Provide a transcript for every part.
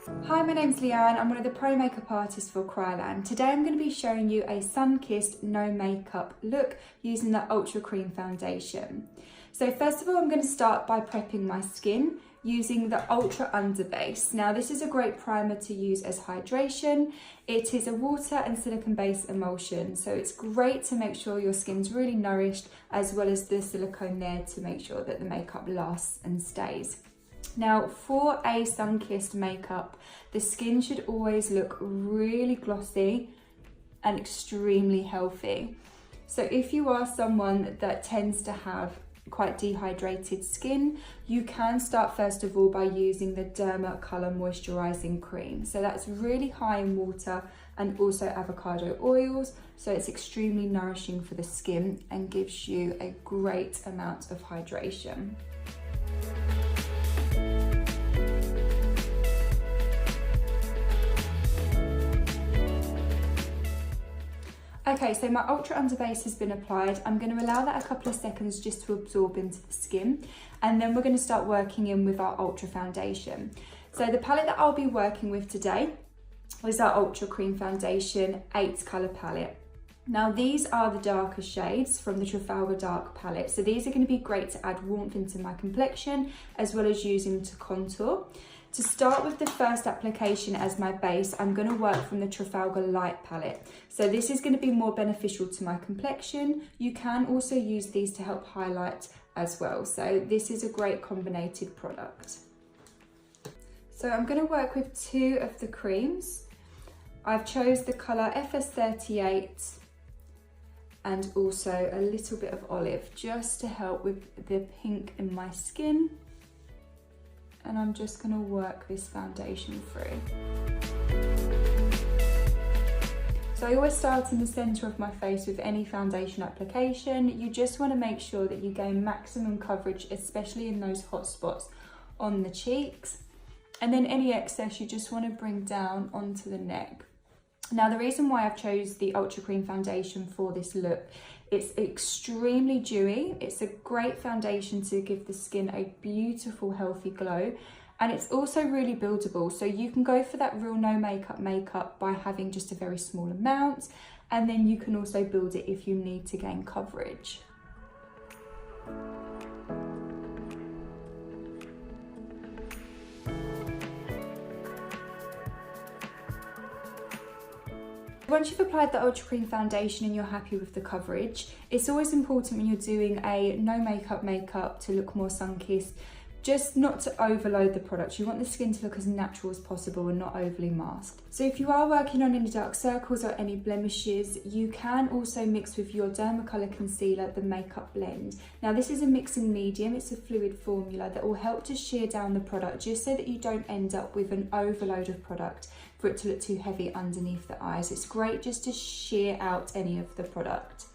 Hi, my name's Leanne. I'm one of the pro makeup artists for Kryolan. Today I'm going to be showing you a sun-kissed no makeup look using the Ultra Cream foundation. So first of all, I'm going to start by prepping my skin using the Ultra Under Base. Now this is a great primer to use as hydration. It is a water and silicone based emulsion, so it's great to make sure your skin's really nourished, as well as the silicone there to make sure that the makeup lasts and stays. Now for a sun-kissed makeup, the skin should always look really glossy and extremely healthy. So if you are someone that tends to have quite dehydrated skin, you can start first of all by using the Derma Color Moisturizing Cream. So that's really high in water and also avocado oils, so it's extremely nourishing for the skin and gives you a great amount of hydration. Okay, so my Ultra Under Base has been applied. I'm going to allow that a couple of seconds just to absorb into the skin, and then we're going to start working in with our Ultra Foundation. So the palette that I'll be working with today is our Ultra Cream Foundation 8 colour palette. Now these are the darker shades from the Trafalgar Dark palette. So these are going to be great to add warmth into my complexion, as well as using to contour. To start with the first application as my base, I'm going to work from the Trafalgar Light palette. So this is going to be more beneficial to my complexion. You can also use these to help highlight as well. So this is a great combinated product. So I'm going to work with two of the creams. I've chose the colour FS38 and also a little bit of olive, just to help with the pink in my skin. And I'm just going to work this foundation through. So I always start in the centre of my face with any foundation application. You just want to make sure that you gain maximum coverage, especially in those hot spots on the cheeks. And then any excess you just want to bring down onto the neck. Now the reason why I've chose the Ultra Cream foundation for this look, it's extremely dewy. It's a great foundation to give the skin a beautiful, healthy glow. And it's also really buildable. So you can go for that real no makeup by having just a very small amount. And then you can also build it if you need to gain coverage. Once you've applied the Ultra Cream foundation and you're happy with the coverage, it's always important when you're doing a no makeup to look more sun-kissed, just not to overload the product. You want the skin to look as natural as possible and not overly masked. So if you are working on any dark circles or any blemishes, you can also mix with your Dermacolor concealer, the Makeup Blend. Now this is a mixing medium, it's a fluid formula that will help to shear down the product, just so that you don't end up with an overload of product for it to look too heavy underneath the eyes. It's great just to shear out any of the product.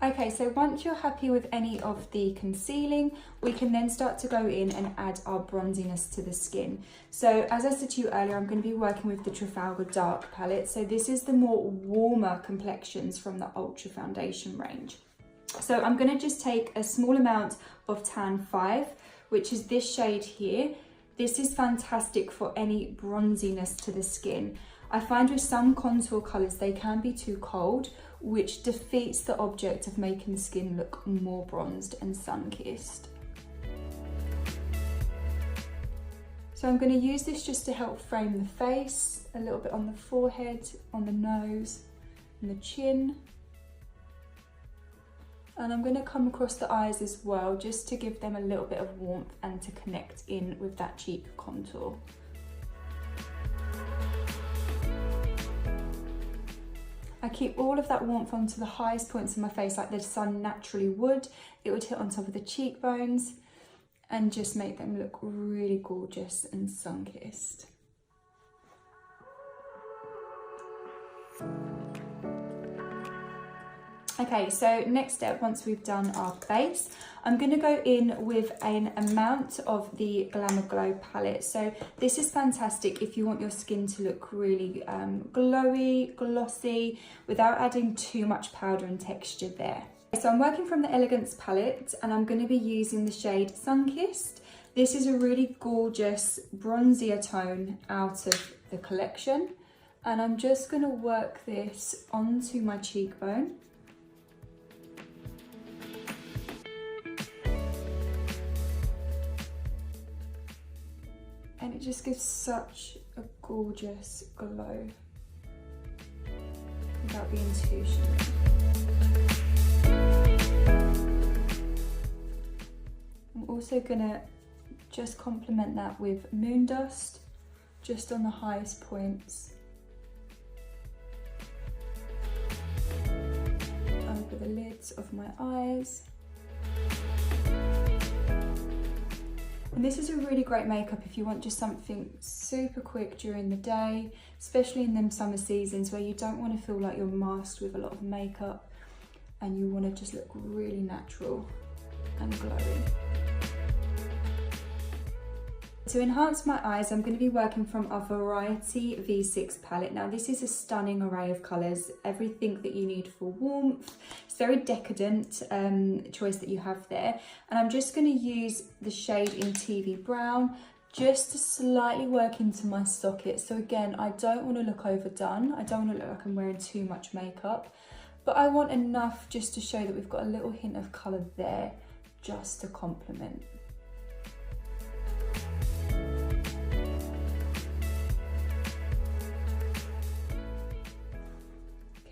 Okay, so once you're happy with any of the concealing, we can then start to go in and add our bronziness to the skin. So as I said to you earlier, I'm going to be working with the Trafalgar Dark palette. So this is the more warmer complexions from the Ultra Foundation range. So I'm going to just take a small amount of Tan 5, which is this shade here. This is fantastic for any bronziness to the skin. I find with some contour colours they can be too cold, which defeats the object of making the skin look more bronzed and sun-kissed. So I'm going to use this just to help frame the face, a little bit on the forehead, on the nose, and the chin. And I'm going to come across the eyes as well, just to give them a little bit of warmth and to connect in with that cheek contour. I keep all of that warmth onto the highest points of my face, like the sun naturally would. It would hit on top of the cheekbones and just make them look really gorgeous and sun-kissed. Okay, so next step, once we've done our base, I'm going to go in with an amount of the Glamour Glow palette. So this is fantastic if you want your skin to look really glowy, glossy, without adding too much powder and texture there. So I'm working from the Elegance palette, and I'm going to be using the shade Sunkissed. This is a really gorgeous bronzier tone out of the collection. And I'm just going to work this onto my cheekbone. And it just gives such a gorgeous glow without being too shimmery. I'm also gonna just complement that with Moon Dust, just on the highest points. Over the lids of my eyes. And this is a really great makeup if you want just something super quick during the day, especially in them summer seasons where you don't want to feel like you're masked with a lot of makeup and you want to just look really natural and glowy. To enhance my eyes, I'm going to be working from our Variety V6 palette. Now this is a stunning array of colours, everything that you need for warmth. It's a very decadent choice that you have there. And I'm just going to use the shade in TV Brown just to slightly work into my socket. So again, I don't want to look overdone. I don't want to look like I'm wearing too much makeup, but I want enough just to show that we've got a little hint of colour there just to complement.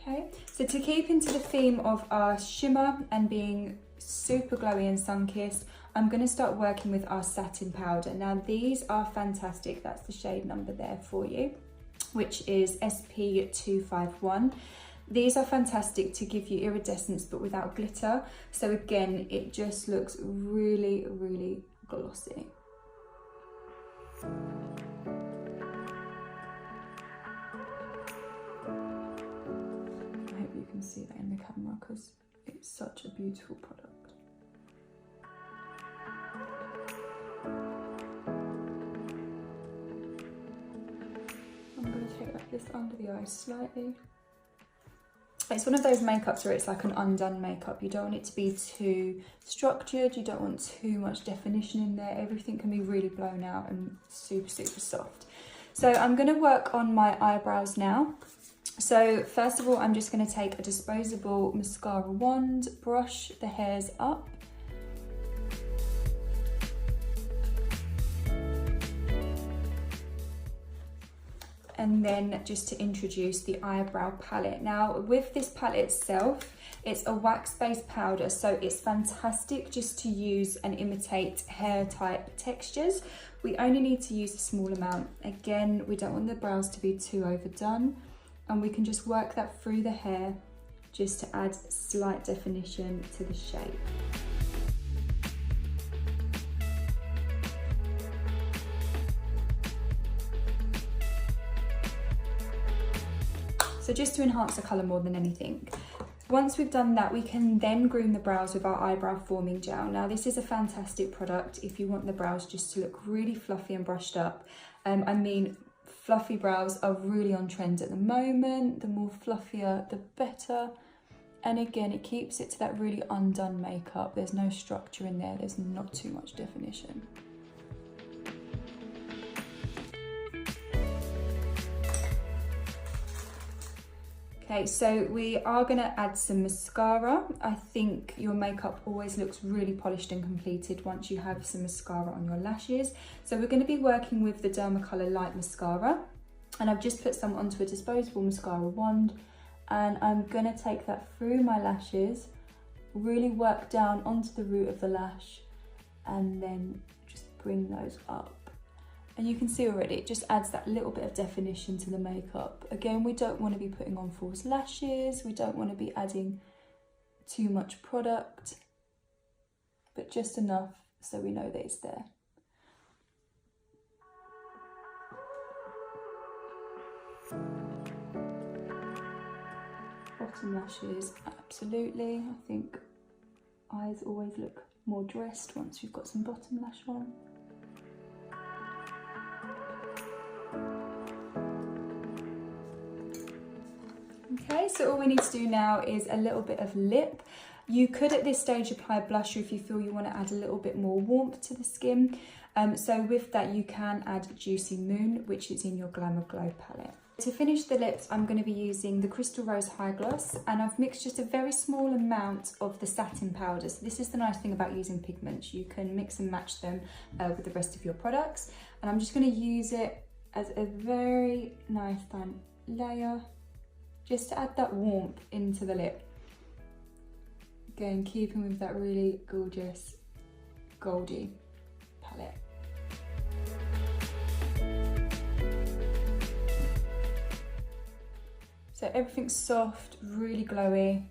Okay, so to keep into the theme of our shimmer and being super glowy and sun-kissed, I'm going to start working with our satin powder. Now these are fantastic. That's the shade number there for you, which is SP251. These are fantastic to give you iridescence but without glitter. So again, it just looks really, really glossy. You can see that in the camera because it's such a beautiful product. I'm going to take like this under the eyes slightly. It's one of those makeups where it's like an undone makeup. You don't want it to be too structured, you don't want too much definition in there. Everything can be really blown out and super, super soft. So I'm going to work on my eyebrows now. So first of all, I'm just going to take a disposable mascara wand, brush the hairs up. And then just to introduce the eyebrow palette. Now with this palette itself, it's a wax-based powder, so it's fantastic just to use and imitate hair type textures. We only need to use a small amount. Again, we don't want the brows to be too overdone. And we can just work that through the hair just to add slight definition to the shape. So just to enhance the colour more than anything. Once we've done that, we can then groom the brows with our eyebrow forming gel. Now this is a fantastic product if you want the brows just to look really fluffy and brushed up. I mean, fluffy brows are really on trend at the moment. The more fluffier, the better. And again, it keeps it to that really undone makeup. There's no structure in there. There's not too much definition. Okay, so we are going to add some mascara. I think your makeup always looks really polished and completed once you have some mascara on your lashes. So we're going to be working with the Dermacolour Light Mascara. And I've just put some onto a disposable mascara wand. And I'm going to take that through my lashes, really work down onto the root of the lash, and then just bring those up. And you can see already, it just adds that little bit of definition to the makeup. Again, we don't want to be putting on false lashes. We don't want to be adding too much product, but just enough so we know that it's there. bottom lashes, absolutely. I think eyes always look more dressed once you've got some bottom lash on. Okay, so all we need to do now is a little bit of lip. You could at this stage apply blusher if you feel you want to add a little bit more warmth to the skin. So with that you can add Juicy Moon, which is in your Glamour Glow palette. To finish the lips, I'm going to be using the Crystal Rose High Gloss, and I've mixed just a very small amount of the satin powder. So this is the nice thing about using pigments. You can mix and match them with the rest of your products. And I'm just going to use it as a very nice thin layer, just to add that warmth into the lip. Again, keeping with that really gorgeous goldy palette. So everything's soft, really glowy.